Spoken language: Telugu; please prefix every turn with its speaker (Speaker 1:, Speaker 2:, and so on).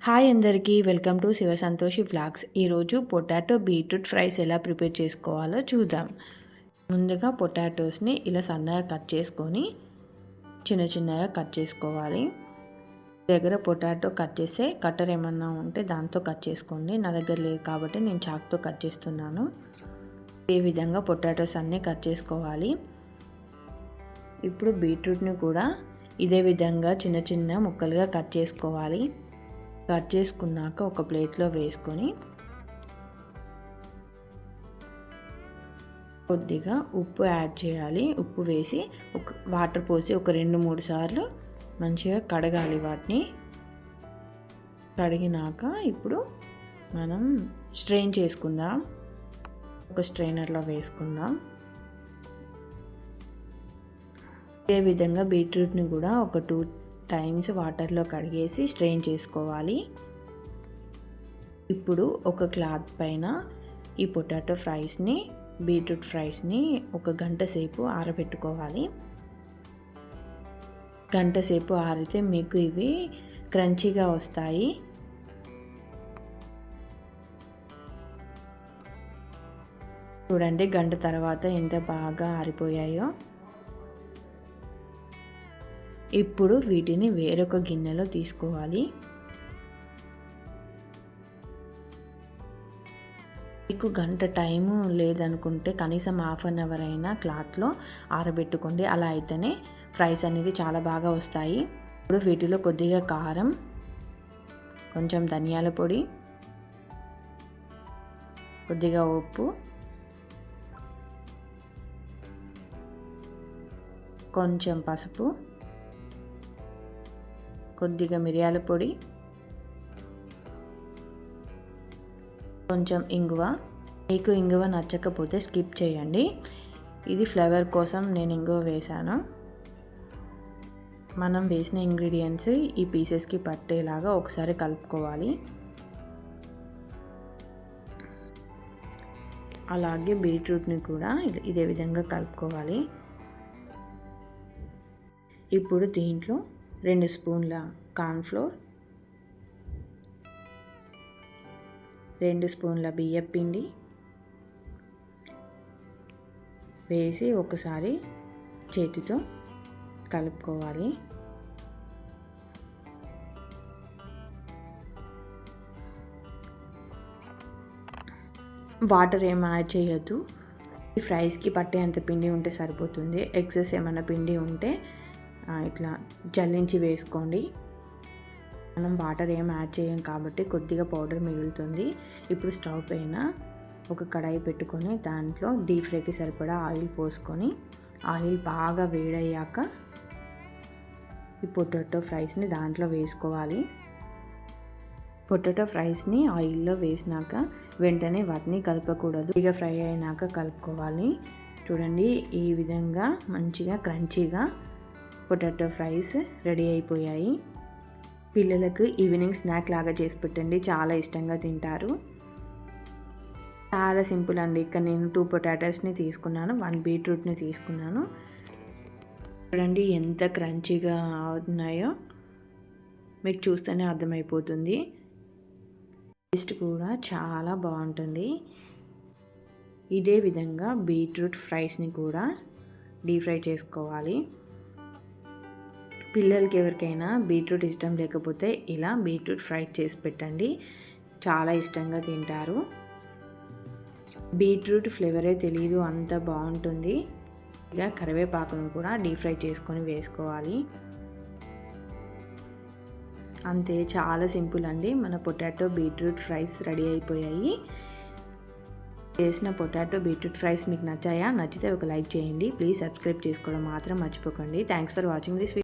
Speaker 1: హాయ్ అందరికీ, welcome to Shiva Santoshi vlogs. ఈరోజు పొటాటో బీట్రూట్ ఫ్రైస్ ఎలా ప్రిపేర్ చేసుకోవాలో చూద్దాం. ముందుగా పొటాటోస్ని ఇలా సన్నగా కట్ చేసుకొని చిన్నగా కట్ చేసుకోవాలి. దగ్గర పొటాటో కట్ చేసే కట్టర్ ఏమన్నా ఉంటే దాంతో కట్ చేసుకోండి. నా దగ్గర లేదు కాబట్టి నేను చాక్తో కట్ చేస్తున్నాను. ఈ విధంగా పొటాటోస్ అన్నీ కట్ చేసుకోవాలి. ఇప్పుడు బీట్రూట్ని కూడా ఇదే విధంగా చిన్న ముక్కలుగా కట్ చేసుకోవాలి. కట్ చేసుకున్నాక ఒక ప్లేట్లో వేసుకొని కొద్దిగా ఉప్పు యాడ్ చేయాలి. ఉప్పు వేసి ఒక వాటర్ పోసి ఒక 2-3 సార్లు మంచిగా కడగాలి. వాటిని కడిగినాక ఇప్పుడు మనం స్ట్రెయిన్ చేసుకుందాం. ఒక స్ట్రైనర్లో వేసుకుందాం. ఇదే విధంగా బీట్రూట్ని కూడా ఒక 2 టైమ్స్ వాటర్లో కడిగేసి స్ట్రెయిన్ చేసుకోవాలి. ఇప్పుడు ఒక క్లాత్ పైన ఈ పొటాటో ఫ్రైస్ని బీట్రూట్ ఫ్రైస్ని ఒక గంట సేపు ఆరబెట్టుకోవాలి. గంట సేపు ఆరితే మీకు ఇవి క్రంచీగా వస్తాయి. చూడండి, గంట తర్వాత ఎంత బాగా ఆరిపోయాయో. ఇప్పుడు వీటిని వేరొక గిన్నెలో తీసుకోవాలి. మీకు గంట టైము లేదనుకుంటే కనీసం హాఫ్ అన్ అవర్ అయినా క్లాత్లో ఆరబెట్టుకోండి. అలా అయితేనే ఫ్రైస్ అనేది చాలా బాగా వస్తాయి. ఇప్పుడు వీటిలో కొద్దిగా కారం, కొంచెం ధనియాల పొడి, కొద్దిగా ఉప్పు, కొంచెం పసుపు, కొద్దిగా మిరియాల పొడి, కొంచెం ఇంగువ. మీకు ఇంగువ నచ్చకపోతే స్కిప్ చేయండి. ఇది ఫ్లేవర్ కోసం నేను ఇంగువ వేసాను. మనం వేసిన ఇంగ్రీడియంట్స్ ఈ పీసెస్కి పట్టేలాగా ఒకసారి కలుపుకోవాలి. అలాగే బీట్రూట్ని కూడా ఇదే విధంగా కలుపుకోవాలి. ఇప్పుడు దీంట్లో 2 స్పూన్ల కార్న్ఫ్లోర్, 2 స్పూన్ల బియ్యం పిండి వేసి ఒకసారి చేతితో కలుపుకోవాలి. వాటర్ ఏం యాడ్ చేయొద్దు. ఈ ఫ్రైస్కి పట్టే అంత పిండి ఉంటే సరిపోతుంది. ఎక్సెస్ ఏమైనా పిండి ఉంటే ఇట్లా జల్లించి వేసుకోండి. మనం వాటర్ ఏం యాడ్ చేయం కాబట్టి కొద్దిగా పౌడర్ మిగులుతుంది. ఇప్పుడు స్టవ్ పైన ఒక కడాయి పెట్టుకొని దాంట్లో డీప్ ఫ్రైకి సరిపడా ఆయిల్ పోసుకొని ఆయిల్ బాగా వేడయ్యాక ఈ పొటాటో ఫ్రైస్ని దాంట్లో వేసుకోవాలి. పొటాటో ఫ్రైస్ని ఆయిల్లో వేసినాక వెంటనే వాటిని కలపకూడదు. ఇక ఫ్రై అయినాక కలుపుకోవాలి. చూడండి, ఈ విధంగా మంచిగా క్రంచీగా పొటాటో ఫ్రైస్ రెడీ అయిపోయాయి. పిల్లలకు ఈవినింగ్ స్నాక్ లాగా చేసి పెట్టండి, చాలా ఇష్టంగా తింటారు. చాలా సింపుల్ అండి. ఇక్కడ నేను 2 పొటాటోస్ని తీసుకున్నాను, 1 బీట్రూట్ని తీసుకున్నాను. చూడండి ఎంత క్రంచీగా ఉన్నాయో మీకు చూస్తేనే అర్థమైపోతుంది. టేస్ట్ కూడా చాలా బాగుంటుంది. ఇదే విధంగా బీట్రూట్ ఫ్రైస్ని కూడా డీప్ ఫ్రై చేసుకోవాలి. పిల్లలకి ఎవరికైనా బీట్రూట్ ఇష్టం లేకపోతే ఇలా బీట్రూట్ ఫ్రై చేసి పెట్టండి, చాలా ఇష్టంగా తింటారు. బీట్రూట్ ఫ్లేవరే తెలియదు, అంత బాగుంటుంది. ఇక కరివేపాకును కూడా డీప్ ఫ్రై చేసుకొని వేసుకోవాలి. అంతే, చాలా సింపుల్ అండి. మన పొటాటో బీట్రూట్ ఫ్రైస్ రెడీ అయిపోయాయి. చేసిన పొటాటో బీట్రూట్ ఫ్రైస్ మీకు నచ్చాయా? నచ్చితే ఒక లైక్ చేయండి. ప్లీజ్ సబ్స్క్రైబ్ చేసుకోవడం మాత్రం మర్చిపోకండి. Thanks for watching this video.